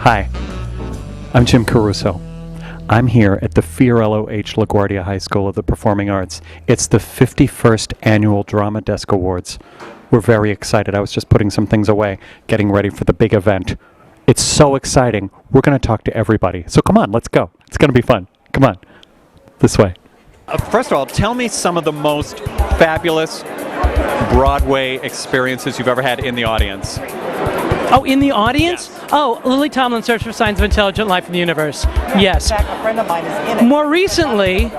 Hi, I'm Jim Caruso. I'm here at the Fiorello H. LaGuardia High School of the Performing Arts. It's the 51st Annual Drama Desk Awards. We're very excited. I was just putting some things away, getting ready for the big event. It's so exciting. We're going to talk to everybody. So come on, let's go. It's going to be fun. Come on. This way. First of all, tell me some of the most fabulous Broadway experiences you've ever had in the audience. Oh, in the audience? Yes. Oh, Lily Tomlin, Search for Signs of Intelligent Life in the Universe. Yes. In fact, a friend of mine is in it. More recently,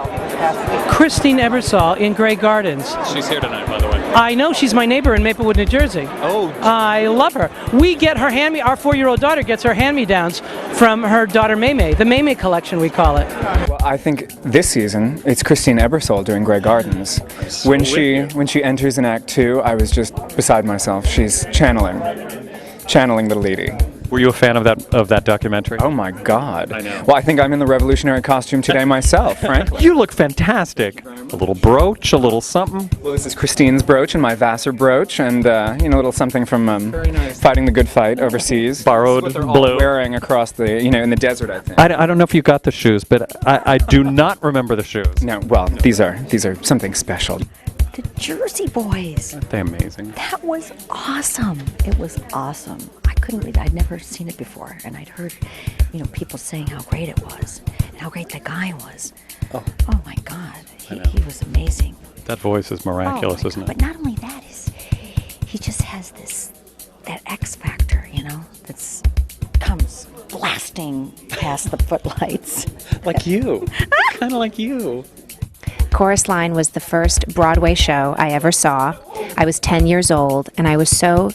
Christine Ebersol in Grey Gardens. She's here tonight, by the way. I know, she's my neighbor in Maplewood, New Jersey. Oh. I love her. We get her our 4-year-old daughter gets her hand-me-downs from her daughter Maymay, the Maymay collection we call it. Well, I think this season it's Christine Ebersol doing Grey Gardens. When she enters in Act 2, I was just beside myself. She's channeling the lady. Were you a fan of that documentary? Oh my God! I know. Well, I think I'm in the revolutionary costume today myself, frankly. You look fantastic. A little brooch, a little something. Well, this is Christine's brooch and my Vassar brooch, and a little something from fighting the good fight overseas. Borrowed That's what they're all blue. wearing across the in the desert, I think. I don't know if you got the shoes, but I do not remember the shoes. No, well, these are something special. The Jersey Boys. Aren't they amazing? That was awesome. It was awesome. I couldn't believe it. I'd never seen it before, and I'd heard, people saying how great it was and how great that guy was. Oh my God, he was amazing. That voice is miraculous, Oh my isn't God. it? But not only that he just has that X factor, that's comes blasting past the footlights. Like you. Kind of like you. Chorus Line was the first Broadway show I ever saw. I was 10 years old, and I was so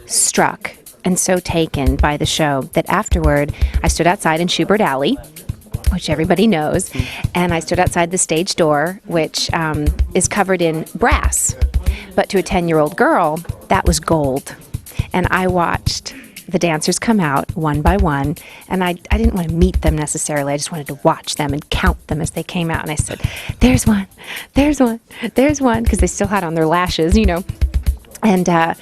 struck and so taken by the show that afterward I stood outside in Schubert Alley, which everybody knows, and I stood outside the stage door, which is covered in brass. But to a 10-year-old girl, that was gold. And I watched the dancers come out one by one, and I didn't want to meet them necessarily. I just wanted to watch them and count them as they came out. And I said, there's one, there's one, there's one, because they still had on their lashes, And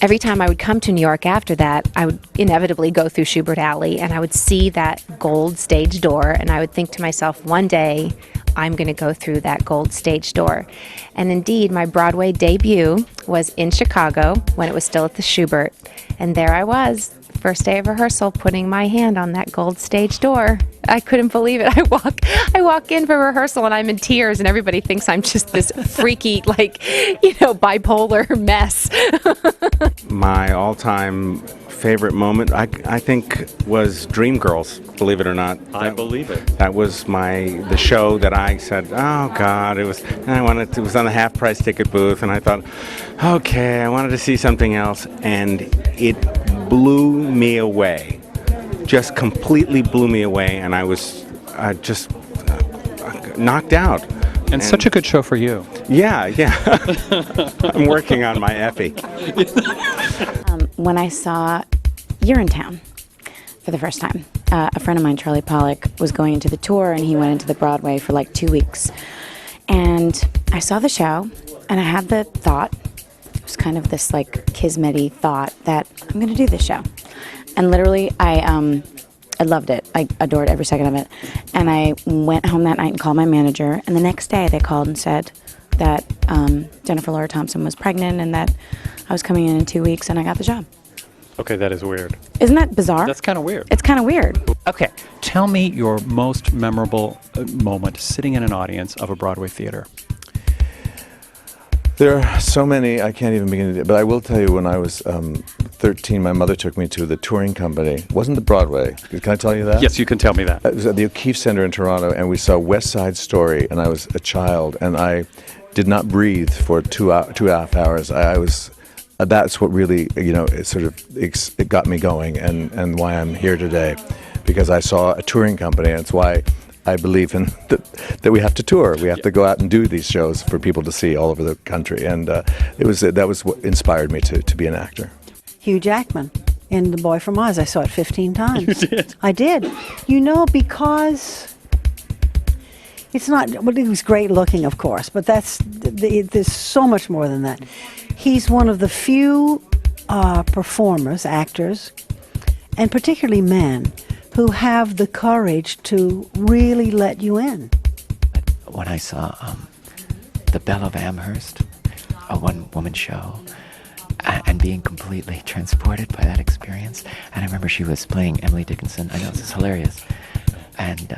every time I would come to New York after that, I would inevitably go through Schubert Alley, and I would see that gold stage door, and I would think to myself, one day I'm going to go through that gold stage door. And indeed, my Broadway debut was in Chicago when it was still at the Schubert. And there I was, first day of rehearsal, putting my hand on that gold stage door. I couldn't believe it. I walk in for rehearsal and I'm in tears, and everybody thinks I'm just this freaky, bipolar mess. My all-time favorite moment, I think, was Dreamgirls, believe it or not. I believe it. That was the show that I said, oh God, it was on the half-price ticket booth, and I thought, okay, I wanted to see something else, and it blew me away. Just completely blew me away, and I was just knocked out. And such a good show for you. Yeah. I'm working on my Effie. When I saw Urinetown for the first time, a friend of mine, Charlie Pollack, was going into the tour, and he went into the Broadway for like 2 weeks. And I saw the show, and I had the thought, it was kind of this like kismet-y thought, that I'm going to do this show. And literally, I loved it. I adored every second of it. And I went home that night and called my manager. And the next day, they called and said that Jennifer Laura Thompson was pregnant and that I was coming in 2 weeks, and I got the job. Okay, that is weird. Isn't that bizarre? That's kind of weird. It's kind of weird. Okay, tell me your most memorable moment sitting in an audience of a Broadway theater. There are so many, I can't even begin to, but I will tell you, when I was 13, my mother took me to the touring company. It wasn't the Broadway. Can I tell you that? Yes, you can tell me that. It was at the O'Keefe Center in Toronto, and we saw West Side Story, and I was a child, and I did not breathe for 2.5 hours. I was, that's what really, it got me going, and why I'm here today, because I saw a touring company, and it's why I believe in that we have to tour. We have to go out and do these shows for people to see all over the country, and that was what inspired me to be an actor. Hugh Jackman in The Boy from Oz. I saw it 15 times. You did? I did. Because it's not, well, he was great looking, of course, but there's so much more than that. He's one of the few performers, actors, and particularly men, who have the courage to really let you in. When I saw the Belle of Amherst, a one-woman show, and being completely transported by that experience. And I remember she was playing Emily Dickinson. I know this is hilarious. And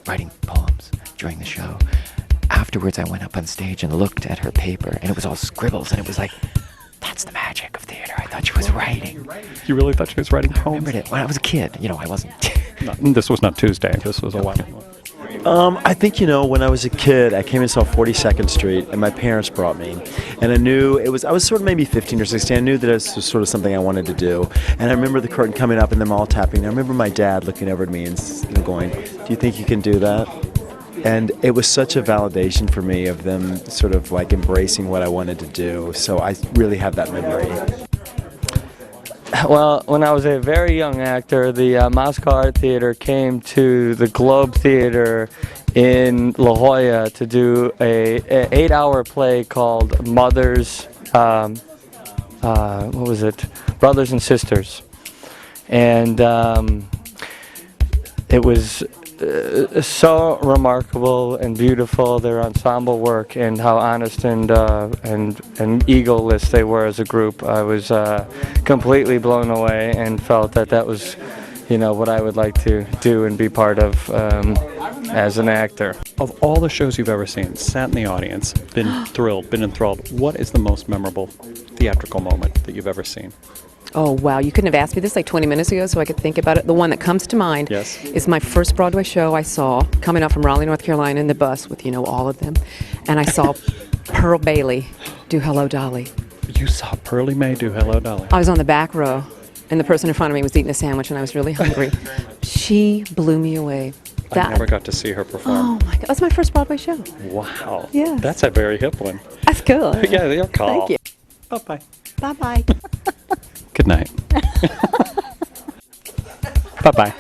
writing poems during the show. Afterwards, I went up on stage and looked at her paper, and it was all scribbles, and it was like, that's the magic of theater. I thought she was writing. You really thought she was writing I poems? remembered it when I was a kid. You know, I wasn't. No, this was not Tuesday. This was a while ago. I think, when I was a kid, I came and saw 42nd Street, and my parents brought me. And I knew I was sort of maybe 15 or 16. I knew that it was sort of something I wanted to do. And I remember the curtain coming up and them all tapping. I remember my dad looking over at me and going, "Do you think you can do that?" And it was such a validation for me of them sort of like embracing what I wanted to do. So I really have that memory. Well, when I was a very young actor, the Moscow Art Theater came to the Globe Theater in La Jolla to do a 8-hour play called Mothers, what was it? Brothers and Sisters. And it was so remarkable and beautiful, their ensemble work, and how honest and egoless they were as a group. I was completely blown away and felt that was, what I would like to do and be part of as an actor. Of all the shows you've ever seen, sat in the audience, been thrilled, been enthralled, what is the most memorable theatrical moment that you've ever seen? Oh, wow. You couldn't have asked me this like 20 minutes ago so I could think about it. The one that comes to mind is my first Broadway show I saw coming up from Raleigh, North Carolina in the bus with, all of them. And I saw Pearl Bailey do Hello, Dolly. You saw Pearlie Mae do Hello, Dolly? I was on the back row, and the person in front of me was eating a sandwich, and I was really hungry. She blew me away. I never got to see her perform. Oh, my God. That's my first Broadway show. Wow. Yeah. That's a very hip one. That's cool. Yeah, you're cool. Thank you. Bye-bye. Bye-bye. Good night. Bye-bye.